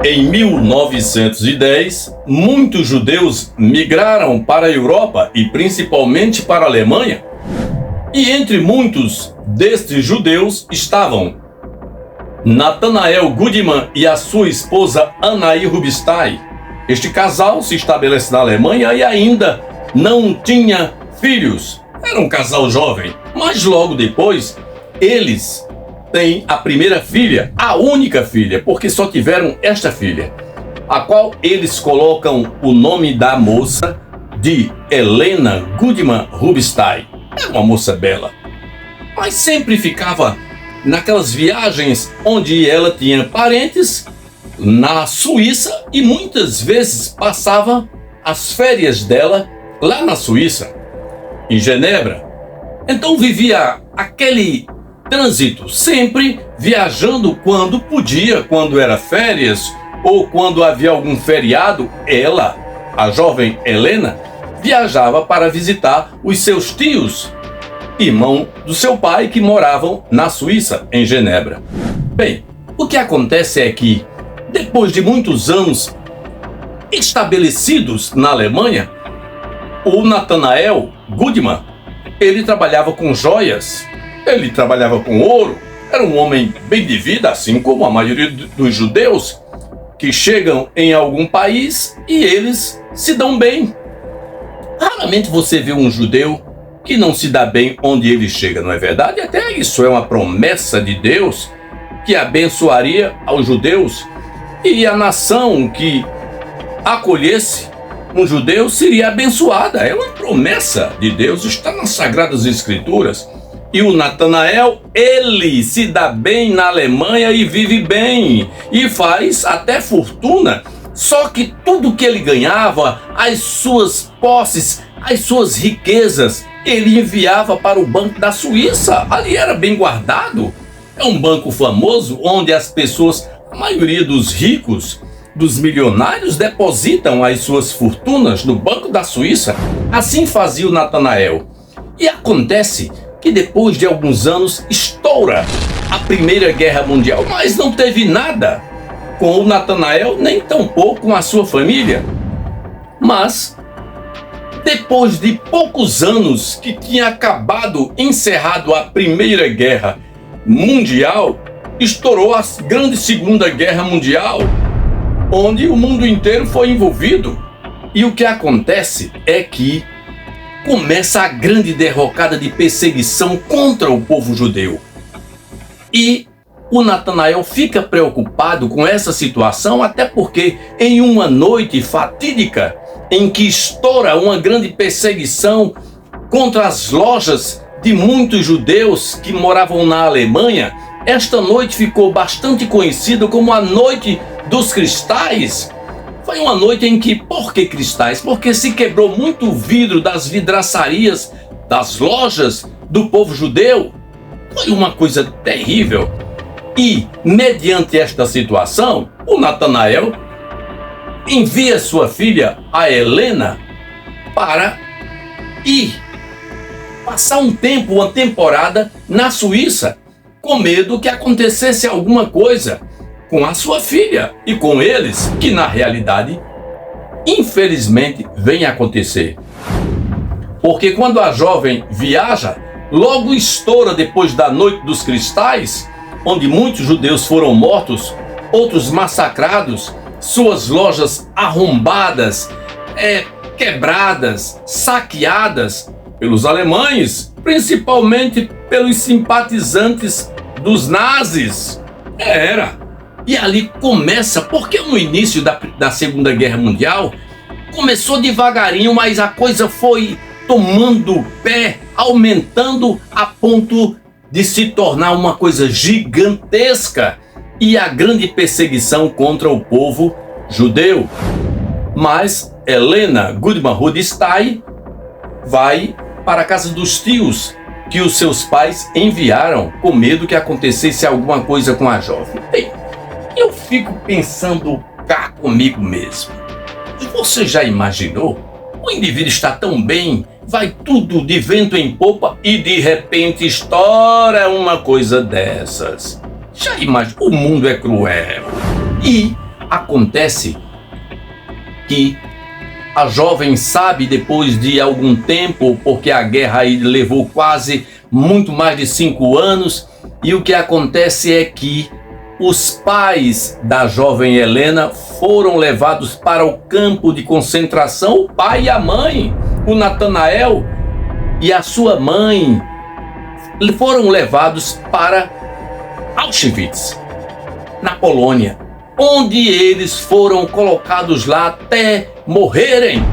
Em 1910, muitos judeus migraram para a Europa e principalmente para a Alemanha. E entre muitos destes judeus estavam Nathanael Goodman e a sua esposa Anai Rubinstein. Este casal se estabelece na Alemanha e ainda não tinha filhos. Era um casal jovem, mas logo depois eles têm a primeira filha, a única filha, porque só tiveram esta filha, a qual eles colocam o nome da moça de Helena Goodman Rubinstein. Era uma moça bela, mas sempre ficava naquelas viagens onde ela tinha parentes na Suíça e muitas vezes passava as férias dela lá na Suíça, em Genebra. Então vivia aquele trânsito, sempre viajando quando podia, quando era férias ou quando havia algum feriado. Ela, a jovem Helena, viajava para visitar os seus tios, irmão do seu pai, que moravam na Suíça, em Genebra. Bem, o que acontece é que, depois de muitos anos estabelecidos na Alemanha, o Nathanael Goodman, ele trabalhava com joias, ele trabalhava com ouro, era um homem bem de vida, assim como a maioria dos judeus que chegam em algum país e eles se dão bem. Raramente você vê um judeu que não se dá bem onde ele chega, não é verdade? Até isso é uma promessa de Deus que abençoaria aos judeus, e a nação que acolhesse um judeu seria abençoada. É uma promessa de Deus, está nas Sagradas Escrituras. E o Nathanael, ele se dá bem na Alemanha e vive bem e faz até fortuna. Só que tudo que ele ganhava, as suas posses, as suas riquezas, ele enviava para o Banco da Suíça. Ali era bem guardado. É um banco famoso onde as pessoas, a maioria dos ricos, dos milionários, depositam as suas fortunas no Banco da Suíça. Assim fazia o Nathanael. E acontece que depois de alguns anos estoura a Primeira Guerra Mundial, mas não teve nada com o Nathanael, nem tampouco com a sua família. Mas depois de poucos anos que tinha encerrado a Primeira Guerra Mundial, estourou a grande Segunda Guerra Mundial, onde o mundo inteiro foi envolvido. E o que acontece é que começa a grande derrocada de perseguição contra o povo judeu. E o Nathanael fica preocupado com essa situação, até porque em uma noite fatídica em que estoura uma grande perseguição contra as lojas de muitos judeus que moravam na Alemanha, esta noite ficou bastante conhecida como a Noite dos Cristais. Foi uma noite em que, por que cristais? Porque se quebrou muito vidro das vidraçarias, das lojas do povo judeu. Foi uma coisa terrível. E, mediante esta situação, o Nathanael envia sua filha, a Helena, para ir passar um tempo, uma temporada na Suíça, com medo que acontecesse alguma coisa com a sua filha e com eles, que na realidade, infelizmente, vem a acontecer. Porque quando a jovem viaja, logo estoura depois da Noite dos Cristais, onde muitos judeus foram mortos, outros massacrados, suas lojas arrombadas, quebradas, saqueadas pelos alemães, principalmente pelos simpatizantes dos nazis. E ali começa, porque no início da Segunda Guerra Mundial começou devagarinho, mas a coisa foi tomando pé, aumentando a ponto de se tornar uma coisa gigantesca, e a grande perseguição contra o povo judeu. Mas Helena Goodman Rubinstein vai para a casa dos tios que os seus pais enviaram, com medo que acontecesse alguma coisa com a jovem. Bem, eu fico pensando cá comigo mesmo. Você já imaginou? O indivíduo está tão bem, vai tudo de vento em popa e de repente estoura uma coisa dessas. Já imaginou? O mundo é cruel. E Acontece que a jovem sabe depois de algum tempo, porque a guerra aí levou quase muito mais de 5 anos, e o que acontece é que os pais da jovem Helena foram levados para o campo de concentração, o pai e a mãe, o Natanael e a sua mãe, foram levados para Auschwitz, na Polônia, onde eles foram colocados lá até morrerem.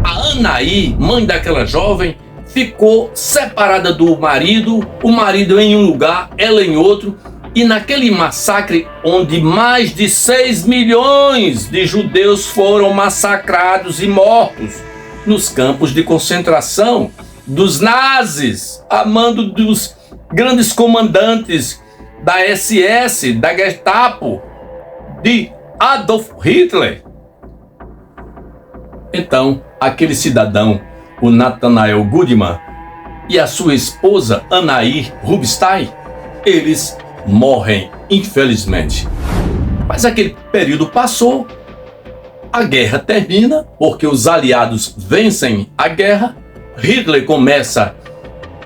A Anaí, mãe daquela jovem, ficou separada do marido, o marido em um lugar, ela em outro, e naquele massacre onde mais de 6 milhões de judeus foram massacrados e mortos nos campos de concentração dos nazis, a mando dos grandes comandantes da SS, da Gestapo, de Adolf Hitler. Então, aquele cidadão, o Nathanael Goodman, e a sua esposa, Anaí Rubinstein, eles morrem, infelizmente. Mas aquele período passou, a guerra termina, porque os aliados vencem a guerra, Hitler começa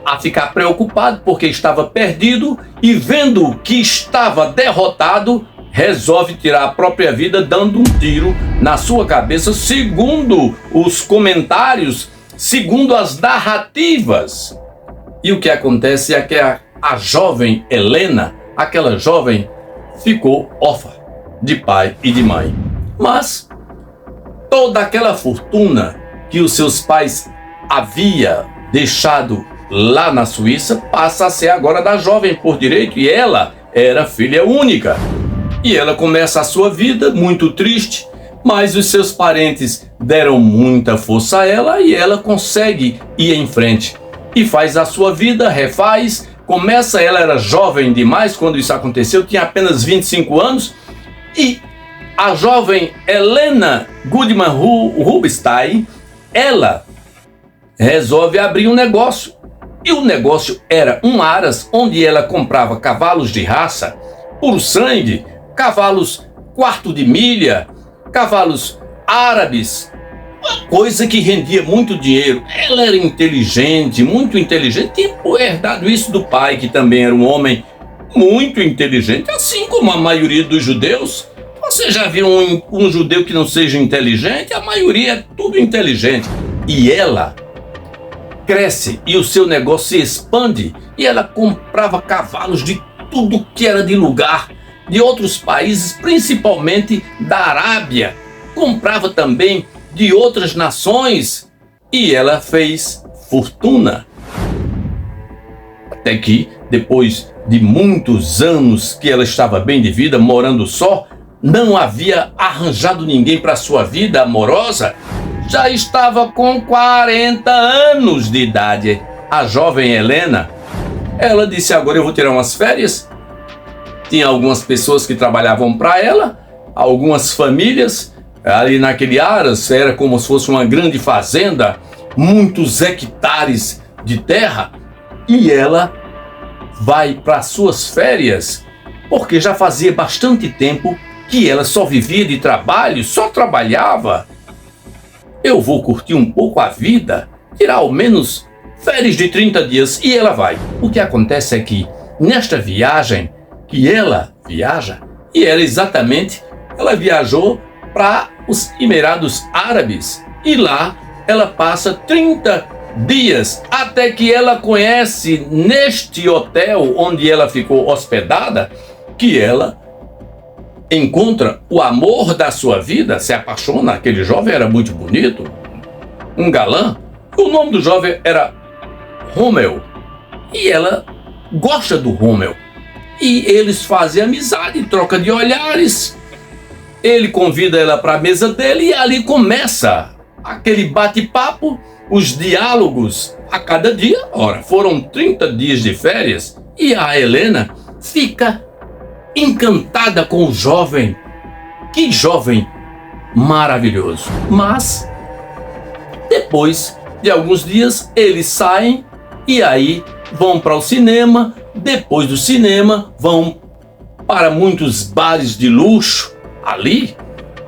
a ficar preocupado porque estava perdido e vendo que estava derrotado, resolve tirar a própria vida dando um tiro na sua cabeça, segundo os comentários, segundo as narrativas. E o que acontece é que a jovem Helena, aquela jovem, ficou órfã de pai e de mãe. Mas toda aquela fortuna que os seus pais havia deixado lá na Suíça passa a ser agora da jovem por direito, e ela era filha única. E ela começa a sua vida muito triste, mas os seus parentes deram muita força a ela e ela consegue ir em frente. E faz a sua vida, refaz, começa, ela era jovem demais quando isso aconteceu, tinha apenas 25 anos, e a jovem Helena Goodman Rubinstein, ela resolve abrir um negócio. E o negócio era um aras onde ela comprava cavalos de raça, puro sangue, cavalos quarto de milha, cavalos árabes, uma coisa que rendia muito dinheiro. Ela era inteligente, muito inteligente, tinha herdado isso do pai, que também era um homem muito inteligente, assim como a maioria dos judeus. Você já viu um judeu que não seja inteligente? A maioria é tudo inteligente. E ela cresce e o seu negócio se expande, e ela comprava cavalos de tudo que era de lugar, de outros países, principalmente da Arábia, comprava também de outras nações, e ela fez fortuna. Até que, depois de muitos anos que ela estava bem de vida, morando só, não havia arranjado ninguém para sua vida amorosa, já estava com 40 anos de idade. A jovem Helena, ela disse: agora eu vou tirar umas férias. Tinha algumas pessoas que trabalhavam para ela, algumas famílias, ali naquele aras, era como se fosse uma grande fazenda, muitos hectares de terra, e ela vai para suas férias, porque já fazia bastante tempo que ela só vivia de trabalho, só trabalhava. Eu vou curtir um pouco a vida, tirar ao menos férias de 30 dias, e ela vai. O que acontece é que, nesta viagem, que ela viaja, e ela viajou para os Emirados Árabes, e lá ela passa 30 dias, até que ela conhece, neste hotel onde ela ficou hospedada, que ela encontra o amor da sua vida, se apaixona. Aquele jovem era muito bonito, um galã. O nome do jovem era Rommel, e ela gosta do Rommel, e eles fazem amizade, troca de olhares. Ele convida ela para a mesa dele, e ali começa aquele bate-papo, os diálogos a cada dia. Ora, foram 30 dias de férias, e a Helena fica encantada com o jovem. Que jovem maravilhoso. Mas depois de alguns dias eles saem, e aí vão para o cinema. Depois do cinema vão para muitos bares de luxo, ali.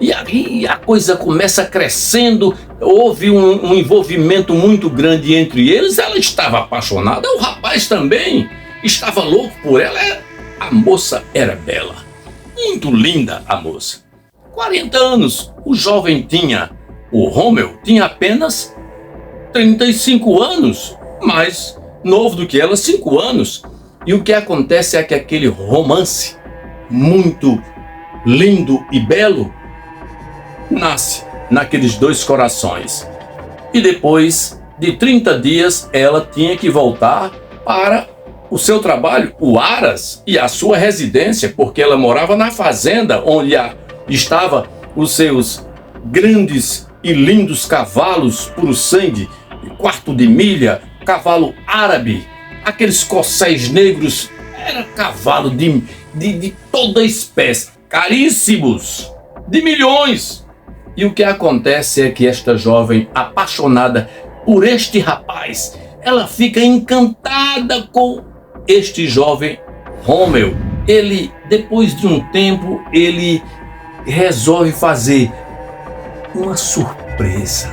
E aí a coisa começa crescendo, houve um envolvimento muito grande entre eles. Ela estava apaixonada, o rapaz também estava louco por ela. A moça era bela, muito linda a moça. 40 anos, o jovem tinha, o Romeu tinha apenas 35 anos, mais novo do que ela, 5 anos. E o que acontece é que aquele romance muito lindo e belo nasce naqueles dois corações. E depois de 30 dias, ela tinha que voltar para o seu trabalho, o Aras, e a sua residência, porque ela morava na fazenda onde estava os seus grandes e lindos cavalos puro sangue, quarto de milha, cavalo árabe, aqueles corcéis negros, era cavalo de toda espécie, caríssimos, de milhões. E o que acontece é que esta jovem, apaixonada por este rapaz, ela fica encantada com este jovem Romeu. Ele, depois de um tempo, ele resolve fazer uma surpresa.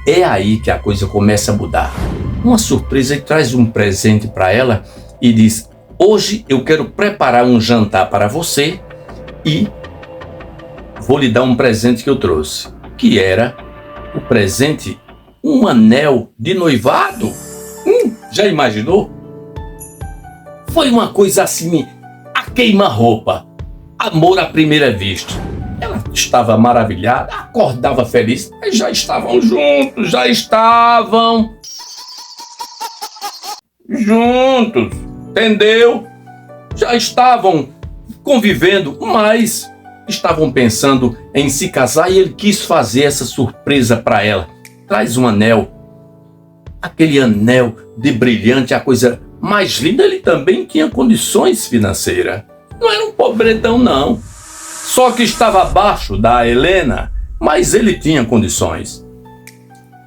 É aí que a coisa começa a mudar. Uma surpresa, e traz um presente para ela e diz: hoje eu quero preparar um jantar para você e vou lhe dar um presente que eu trouxe, que era o presente, um anel de noivado. Já imaginou? Foi uma coisa assim, a queima-roupa, amor à primeira vista. Ela estava maravilhada, acordava feliz, mas já estavam juntos, entendeu? Já estavam convivendo, mas estavam pensando em se casar, e ele quis fazer essa surpresa para ela. Traz um anel, aquele anel de brilhante, a coisa mais linda. Ele também tinha condições financeiras, não era um pobretão não, só que estava abaixo da Helena, mas ele tinha condições.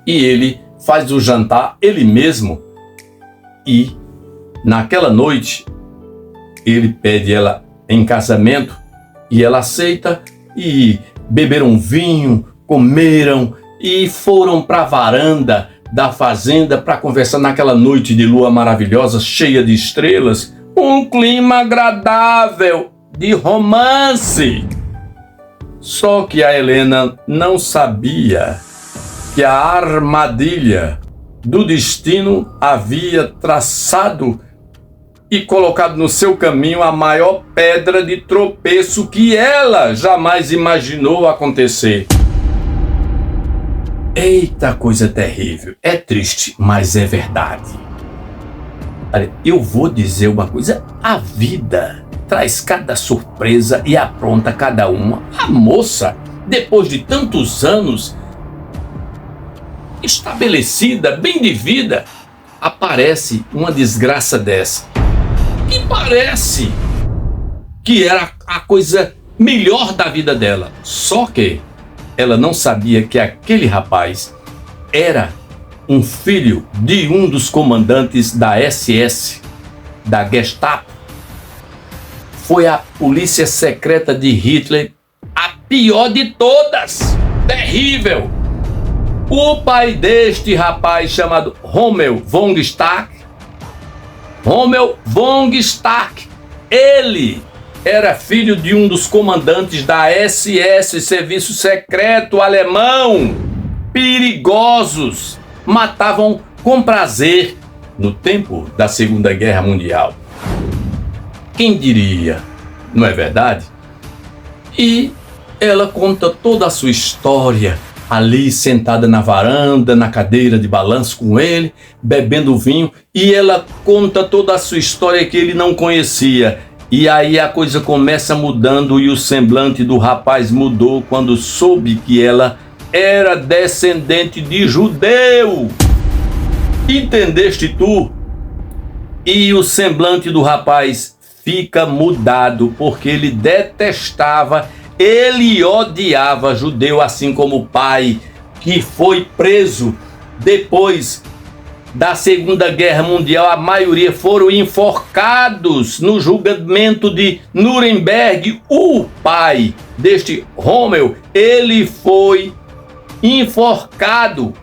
E ele faz o jantar ele mesmo, e naquela noite ele pede ela em casamento, e ela aceita, e beberam vinho, comeram e foram para a varanda da fazenda para conversar naquela noite de lua maravilhosa, cheia de estrelas, um clima agradável de romance. Só que a Helena não sabia que a armadilha do destino havia traçado e colocado no seu caminho a maior pedra de tropeço que ela jamais imaginou acontecer. Eita, coisa terrível. É triste, mas é verdade. Olha, eu vou dizer uma coisa: a vida traz cada surpresa e apronta cada uma. A moça, depois de tantos anos estabelecida, bem de vida, aparece uma desgraça dessa, que parece que era a coisa melhor da vida dela. Só que ela não sabia que aquele rapaz era um filho de um dos comandantes da SS, da Gestapo. Foi a polícia secreta de Hitler, a pior de todas, terrível. O pai deste rapaz, chamado Rommel von Stark, ele era filho de um dos comandantes da SS, serviço secreto alemão. Perigosos, matavam com prazer no tempo da Segunda Guerra Mundial. Quem diria, não é verdade? E ela conta toda a sua história, ali sentada na varanda, na cadeira de balanço com ele, bebendo vinho, e ela conta toda a sua história que ele não conhecia. E aí a coisa começa mudando, e o semblante do rapaz mudou quando soube que ela era descendente de judeu. Entendeste tu? E o semblante do rapaz fica mudado, porque ele detestava, ele odiava judeu, assim como o pai, que foi preso depois da Segunda Guerra Mundial, a maioria foram enforcados no julgamento de Nuremberg. O pai deste Rommel, ele foi enforcado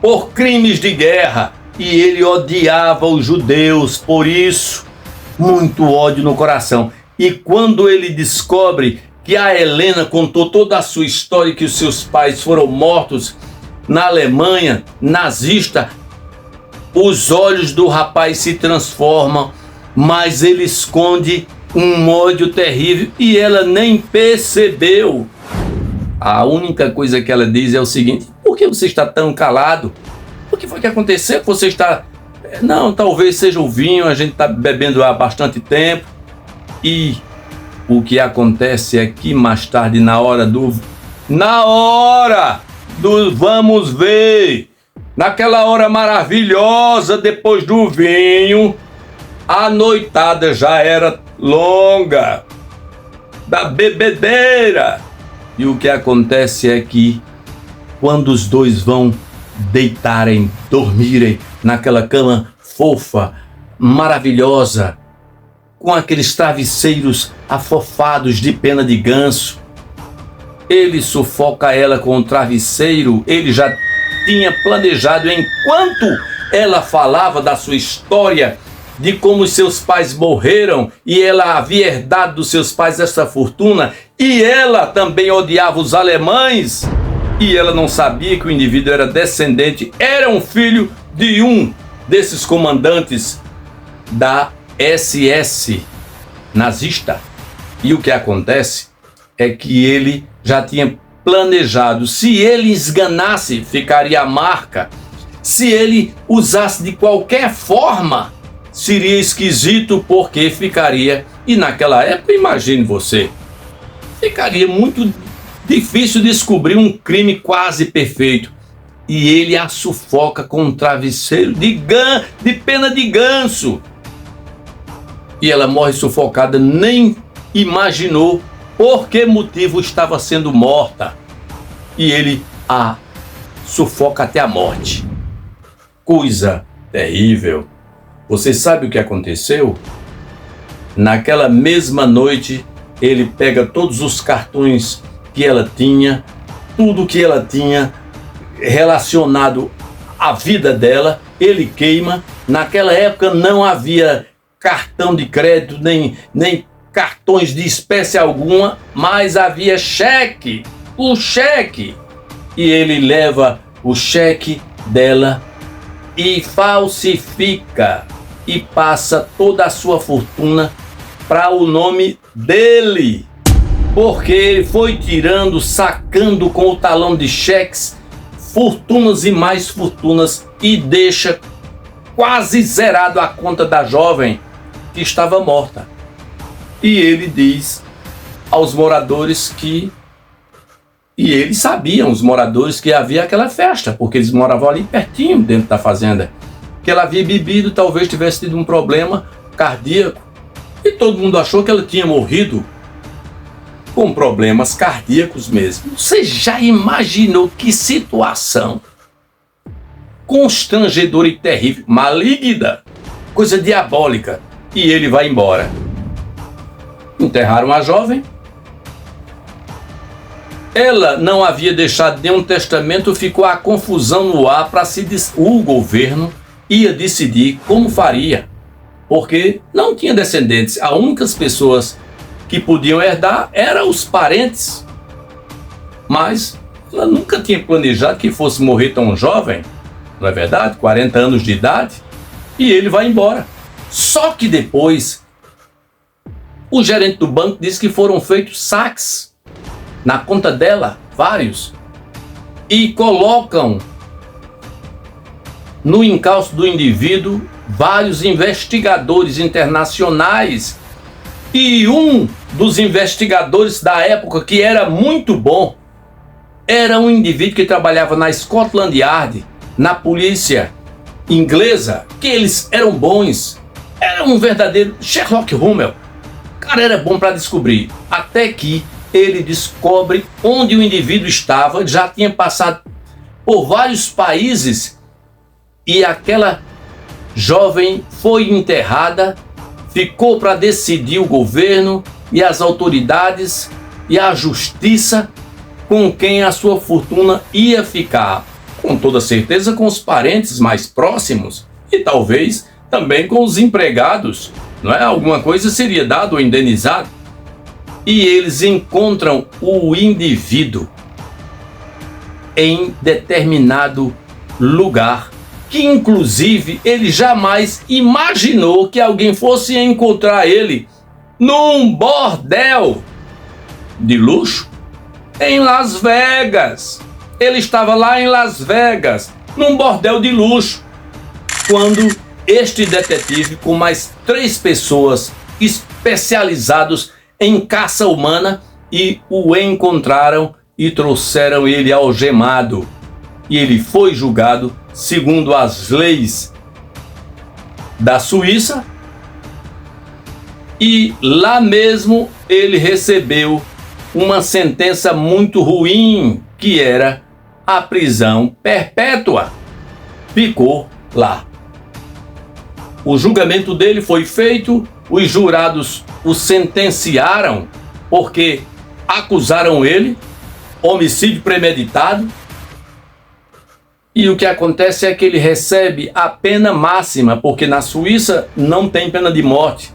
por crimes de guerra e ele odiava os judeus, por isso, muito ódio no coração. E quando ele descobre que a Helena contou toda a sua história, que os seus pais foram mortos na Alemanha nazista, os olhos do rapaz se transformam, mas ele esconde um ódio terrível e ela nem percebeu. A única coisa que ela diz é o seguinte: por que você está tão calado? O que foi que aconteceu? Você está... Não, talvez seja o vinho, a gente está bebendo há bastante tempo. E o que acontece é que mais tarde, na hora do vamos ver, naquela hora maravilhosa depois do vinho, a noitada já era longa, da bebedeira. E o que acontece é que quando os dois vão deitarem, dormirem naquela cama fofa, maravilhosa, com aqueles travesseiros afofados de pena de ganso, ele sufoca ela com o travesseiro. Ele já tinha planejado, enquanto ela falava da sua história, de como os seus pais morreram e ela havia herdado dos seus pais essa fortuna, e ela também odiava os alemães, e ela não sabia que o indivíduo era descendente, era um filho de um desses comandantes da SS nazista. E o que acontece é que ele já tinha planejado, se ele esganasse, ficaria a marca. Se ele usasse de qualquer forma, seria esquisito, porque ficaria, e naquela época, imagine você, ficaria muito difícil descobrir um crime quase perfeito. E ele a sufoca com um travesseiro de pena de ganso. E ela morre sufocada, nem imaginou por que motivo estava sendo morta. E ele a sufoca até a morte. Coisa terrível. Você sabe o que aconteceu? Naquela mesma noite, ele pega todos os cartões que ela tinha, tudo que ela tinha relacionado à vida dela, ele queima. Naquela época não havia cartão de crédito, nem cartões de espécie alguma, mas havia cheque, o cheque. E ele leva o cheque dela e falsifica e passa toda a sua fortuna para o nome dele, porque ele foi tirando, sacando com o talão de cheques fortunas e mais fortunas, e deixa quase zerado a conta da jovem que estava morta. E ele diz aos moradores que... E eles sabiam, os moradores, que havia aquela festa, porque eles moravam ali pertinho, dentro da fazenda, que ela havia bebido, talvez tivesse tido um problema cardíaco, e todo mundo achou que ela tinha morrido com problemas cardíacos mesmo. Você já imaginou que situação constrangedora e terrível, maligna, coisa diabólica? E ele vai embora. Enterraram a jovem. Ela não havia deixado nenhum testamento, ficou a confusão no ar para o governo ia decidir como faria, porque não tinha descendentes. As únicas pessoas que podiam herdar eram os parentes. Mas ela nunca tinha planejado que fosse morrer tão jovem, não é verdade? 40 anos de idade. E ele vai embora. Só que depois o gerente do banco disse que foram feitos saques na conta dela, vários, e colocam no encalço do indivíduo vários investigadores internacionais. E um dos investigadores da época, que era muito bom, era um indivíduo que trabalhava na Scotland Yard, na polícia inglesa, que eles eram bons. Era um verdadeiro Sherlock Holmes. O cara era bom para descobrir, até que ele descobre onde o indivíduo estava. Já tinha passado por vários países e aquela jovem foi enterrada, ficou para decidir o governo e as autoridades e a justiça com quem a sua fortuna ia ficar. Com toda certeza com os parentes mais próximos e talvez também com os empregados, não é? Alguma coisa seria dado ou indenizado. E eles encontram o indivíduo em determinado lugar, que inclusive ele jamais imaginou que alguém fosse encontrar ele num bordel de luxo em Las Vegas. Ele estava lá em Las Vegas, num bordel de luxo, quando este detetive, com mais 3 pessoas especializados em caça humana, e o encontraram e trouxeram ele algemado. E ele foi julgado segundo as leis da Suíça, e lá mesmo ele recebeu uma sentença muito ruim, que era a prisão perpétua. Ficou lá. O julgamento dele foi feito, os jurados o sentenciaram porque acusaram ele, homicídio premeditado, e o que acontece é que ele recebe a pena máxima, porque na Suíça não tem pena de morte.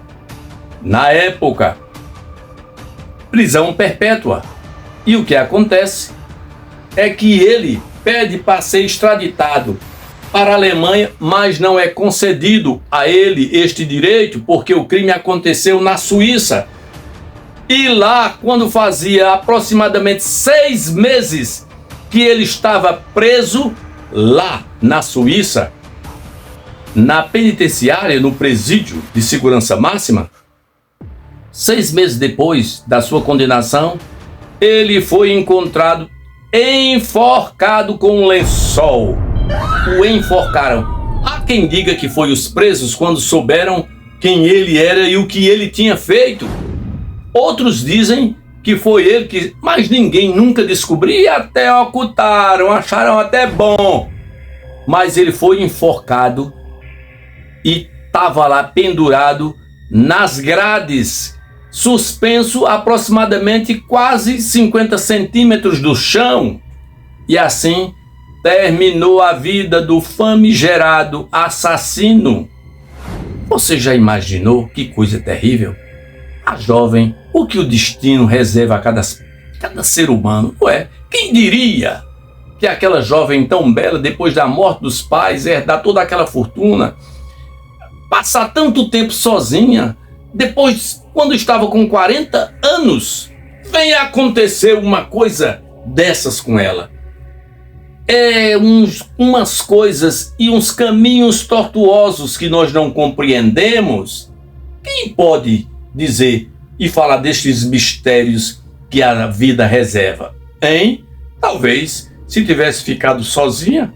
Na época, prisão perpétua. E o que acontece é que ele pede para ser extraditado para a Alemanha, mas não é concedido a ele este direito, porque o crime aconteceu na Suíça. E lá, quando fazia aproximadamente 6 meses que ele estava preso, lá na Suíça, na penitenciária, no presídio de segurança máxima, 6 meses depois da sua condenação, ele foi encontrado enforcado com um lençol. O enforcaram. Há quem diga que foi os presos quando souberam quem ele era e o que ele tinha feito. Outros dizem que foi ele que... Mas ninguém nunca descobriu e até ocultaram, acharam até bom. Mas ele foi enforcado e estava lá pendurado nas grades, suspenso aproximadamente quase 50 centímetros do chão. E assim terminou a vida do famigerado assassino. Você já imaginou que coisa terrível? A jovem, o que o destino reserva a cada ser humano, não é? Quem diria que aquela jovem tão bela, depois da morte dos pais, herdar toda aquela fortuna, passar tanto tempo sozinha, depois, quando estava com 40 anos, venha acontecer uma coisa dessas com ela. Umas coisas e uns caminhos tortuosos que nós não compreendemos. Quem pode dizer e falar destes mistérios que a vida reserva? Hein? Talvez, se tivesse ficado sozinha.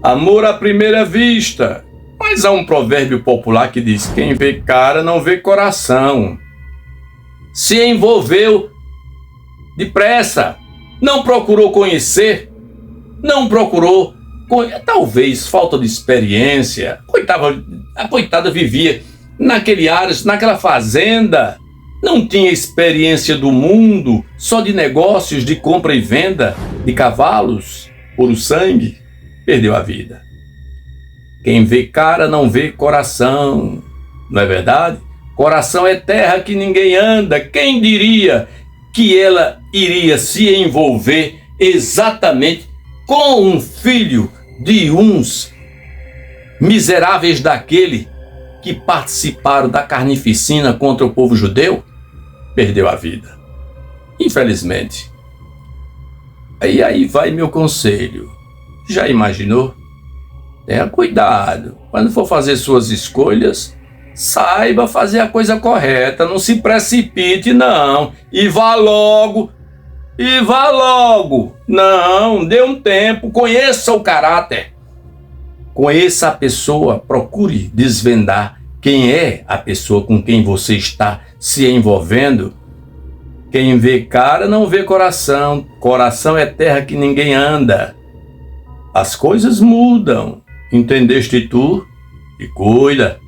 Amor à primeira vista. Mas há um provérbio popular que diz: quem vê cara não vê coração. Se envolveu depressa, não procurou conhecer, não procurou, talvez falta de experiência. A coitada vivia naquele Ares, naquela fazenda, não tinha experiência do mundo, só de negócios, de compra e venda de cavalos, puro sangue, perdeu a vida. Quem vê cara não vê coração, não é verdade? Coração é terra que ninguém anda. Quem diria que ela iria se envolver exatamente com um filho de uns miseráveis daquele que participaram da carnificina contra o povo judeu? Perdeu a vida, infelizmente. E aí vai meu conselho. Já imaginou? Tenha cuidado. Quando for fazer suas escolhas, saiba fazer a coisa correta. Não se precipite, não. E vá logo. Não, dê um tempo. Conheça o caráter. Conheça a pessoa. Procure desvendar quem é a pessoa com quem você está se envolvendo. Quem vê cara não vê coração. Coração é terra que ninguém anda. as coisas mudam. Entendeste tu? E cuida.